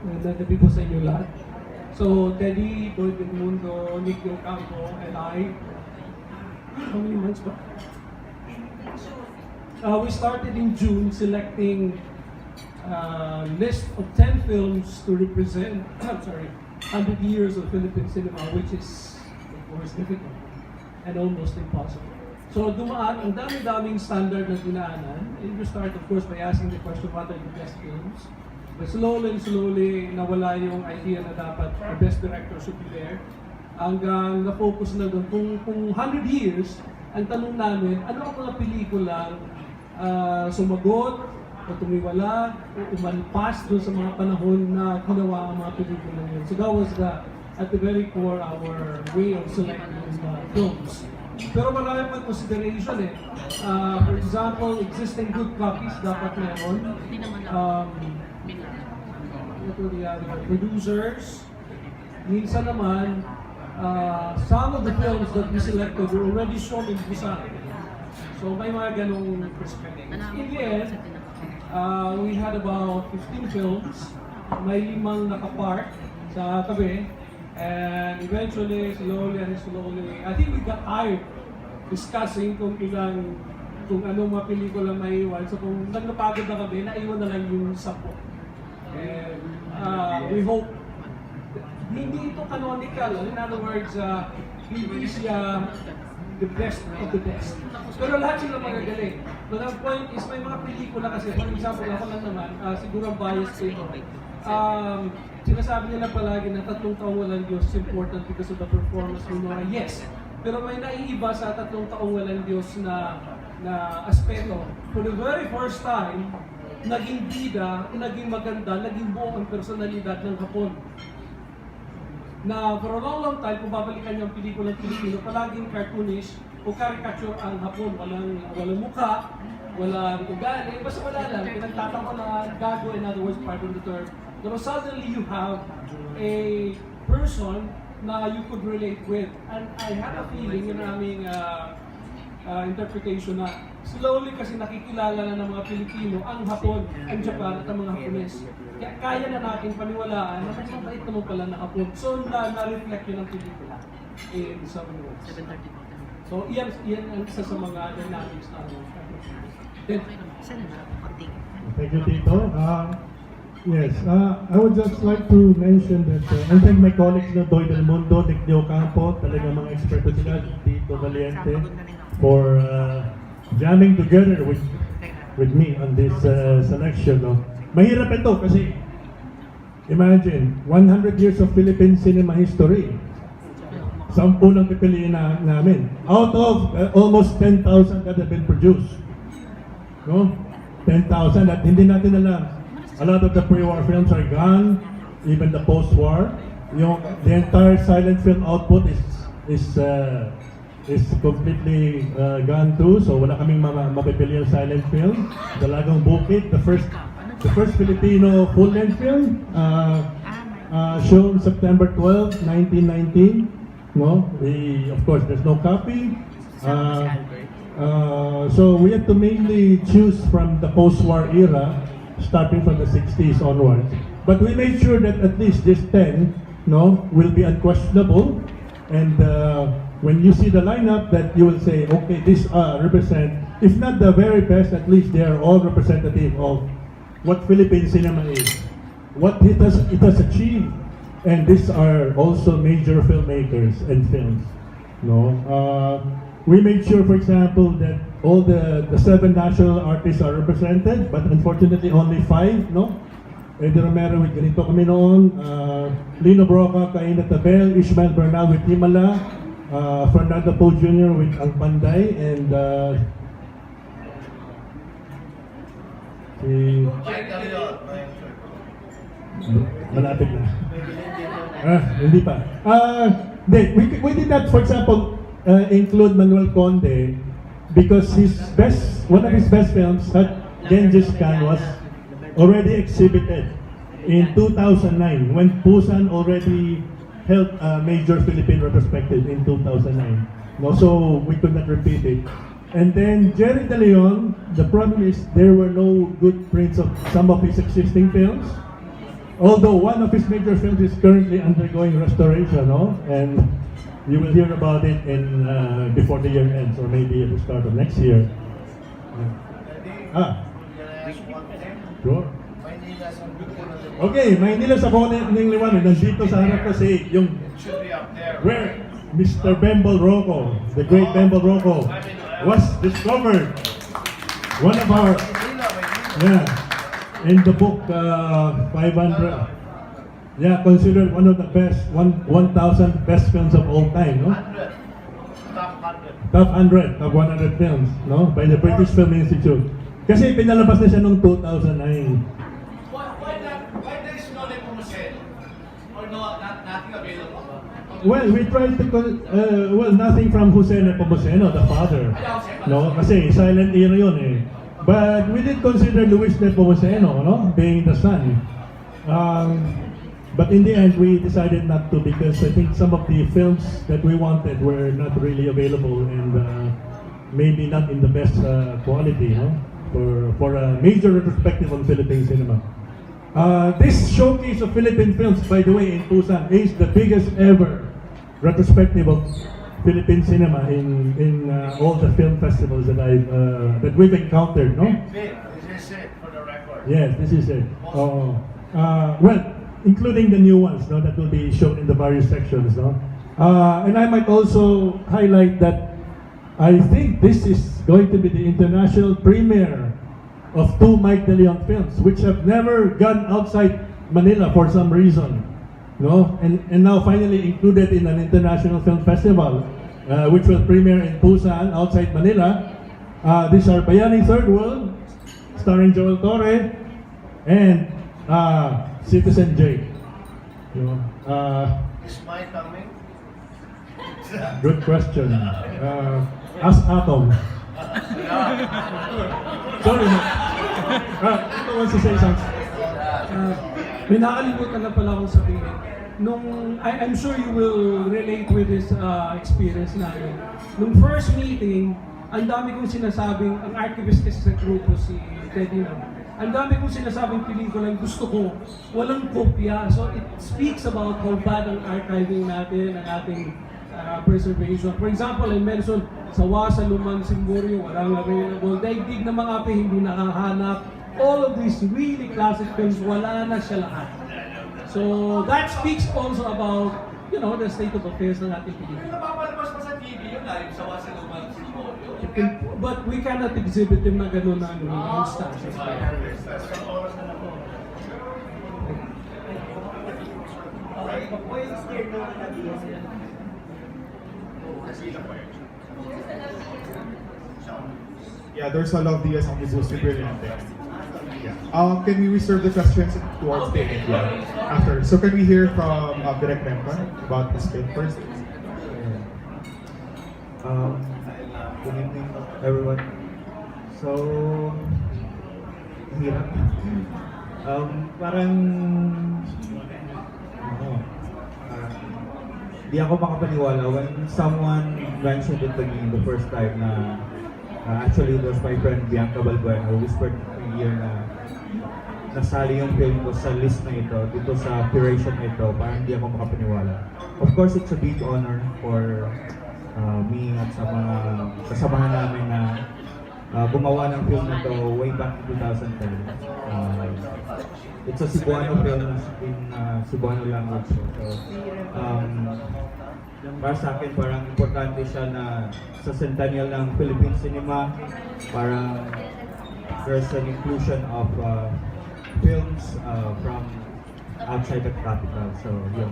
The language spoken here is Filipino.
nagabi po sa inyo lahat. So, Teddy, Lloyd Edmundo, Nick Campo, and I, how many months ba? We started in June selecting a list of 10 films to represent, I'm sorry, 100 years of Philippine cinema, which is, of course, difficult and almost impossible. So dumaan, ang dami-daming standard na dinaanan. And you start, of course, by asking the question, what are the best films? But slowly and slowly, nawala yung idea na dapat the best director should be there. Hanggang na-focus na doon. Kung 100 years, ang tanong namin, ano ang mga pelikulang sumagot, o tumiwala, o umalpas doon sa mga panahon na ginawa ang mga pelikulang yun. So that was at the very core, our way of selecting films. Pero marami pang consideration eh. For example, existing good copies dapat meron. Producers. Minsan naman, some of the films that we selected were already shown in Busan. So may mga ganong perspectives. In the end, we had about 15 films. May 5 nakapark sa tabi. And eventually, slowly, I think we got tired discussing kung anong mga pelikula may iwan. So kung nagpagod na kami, naiwan na lang yung 10. And we hope hindi ito canonical. In other words, hindi siya the best of the best. Pero lahat sila magagaling. But the point is, may mga pelikula kasi, for example, ako lang naman, siguro ang bias ko ito. Sinasabi nila palagi na 3 taong walang Diyos is important because of the performance ni Nora. Yes, pero may naiiba sa 3 taong walang Diyos na aspeto. For the very first time, naging bida, naging maganda, naging buo ang personalidad ng Hapon. Na for a long time, kung babalikan niyo ang pelikulang Pilipino, palaging cartoonish o caricature ang Hapon. Walang mukha, walang ugali, basta wala lang. Pinagtatawanan, gago, in other words, pardon the term. Pero suddenly you have a person na you could relate with. And I had a feeling in aming interpretation na slowly kasi nakikilala na ng mga Pilipino ang Hapon, ang Japan at ang mga Hapones. Kaya kaya na natin paniwalaan na mas mabait naman pala na Hapon. So na-reflect yun ang pelikula in some ways. So iyan ang isa sa mga dynamics na Thank you, Tito. Yes, I would just like to mention that I thank my colleagues na Doy Del Mundo, Nick Campo, talagang mga eksperto sila, Tito Valiente, for jamming together with me on this selection. No? Mahirap ito kasi imagine, 100 years of Philippine cinema history. 10 lang pipiliin namin. Out of almost 10,000 that have been produced. No? 10,000 at hindi natin alam. A lot of the pre-war films are gone, even the post-war. The entire silent film output is completely gone too. So wala kaming mapipili ang silent film. Dalagang Bukid, the first Filipino full-length film, shown September 12, 1919. No, of course there's no copy. So we had to mainly choose from the post-war era, starting from the 60s onwards. But we made sure that at least this 10 will be unquestionable. And when you see the lineup, that you will say, okay, these represent, if not the very best, at least they are all representative of what Philippine cinema is, what it has achieved. And these are also major filmmakers and films. We made sure, for example, that all the 7 national artists are represented, but unfortunately only 5, Eddie Romero with Ganito Kami Noon, Lino Broca, Kaina Tabel, Ishmael Bernal with Himala, Fernando Poe Jr. with Ang Panday, and malapit na. Hindi pa. We did not, for example, include Manuel Conde because one of his best films, Genghis Khan, was already exhibited in 2009 when Busan already held a major Philippine retrospective in 2009. So we could not repeat it. And then Jerry De Leon, the problem is there were no good prints of some of his existing films. although one of his major films is currently undergoing restoration, no? And you will hear about it in before the year ends, or maybe at the start of next year. Sure. Okay, Maynila sa Bonet ng Liwanag. Nandito sa harap kasi yung where Mr. Bembol Rocco, the great Bembol Rocco, was discovered. One of our, in the book 500, considered one of the best, 1,000 best films of all time, no? Top 100, top 100 films, no? By the British Film Institute. Kasi pinalabas na siya noong 2009. Why there is no Nepomuceno? Or nothing available? Well, we tried to, nothing from Jose Nepomuceno, the father. No, kasi silent era yun eh. But we did consider Luis Nepomuceno, no, being the son. But in the end, we decided not to because I think some of the films that we wanted were not really available and maybe not in the best quality, no, for a major retrospective on Philippine cinema. This showcase of Philippine films, by the way, in Busan, is the biggest ever retrospective of Philippine cinema in all the film festivals that we've encountered, no? This is it for the record. Yes, this is it. Well, including the new ones, no, that will be shown in the various sections, no. And I might also highlight that I think this is going to be the international premiere of 2 Mike De Leon films, which have never gone outside Manila for some reason, no, and now finally included in an international film festival, which will premiere in Busan, outside Manila. These are Bayani Third World, starring Joel Torre, and Citizen Jake. You know, Is my coming? good question. Ask Atom. Sorry. Ito wants to say something. May nakalimutan na pala akong sabihin. I'm sure you will relate with this experience namin. Nung first meeting, ang dami kong sinasabing, ang archivist kasi sa grupo si Teddy na, ang dami kong sinasabing pelikulang gusto ko, walang kopya. So it speaks about how bad ang archiving natin, ang ating preservation. For example, I mentioned Sawa sa Lumang Simburyo, walang available. Daigdig na mga ape, hindi nakahanap. All of these really classic films, wala na siya lahat. So that speaks also about, you know, the state of affairs ng ating Pilipinas. Napapalabas pa sa TV yun, yung Sawa sa Lumang Simburyo. But we cannot exhibit them na gano'n na instance. Yeah, there's a lot of DS on the booth, brilliant. Yeah. Can we reserve the questions towards the end? Yeah. After. So can we hear from Direk Remka about this film first? Good evening, everyone. So, hirap. Parang, di ako makapaniwala when someone mentioned it to me the first time na actually it was my friend Bianca Balbuena who whispered to me na nasali yung film ko sa list na ito, dito sa curation na ito, parang di ako makapaniwala. Of course, it's a big honor for me at sa mga kasamahan namin na gumawa ng film na to way back in 2010. It's a Cebuano film in Cebuano language. So, para sa akin, parang importante siya na sa centennial ng Philippine cinema, parang there's an inclusion of films from outside the capital. So, yun.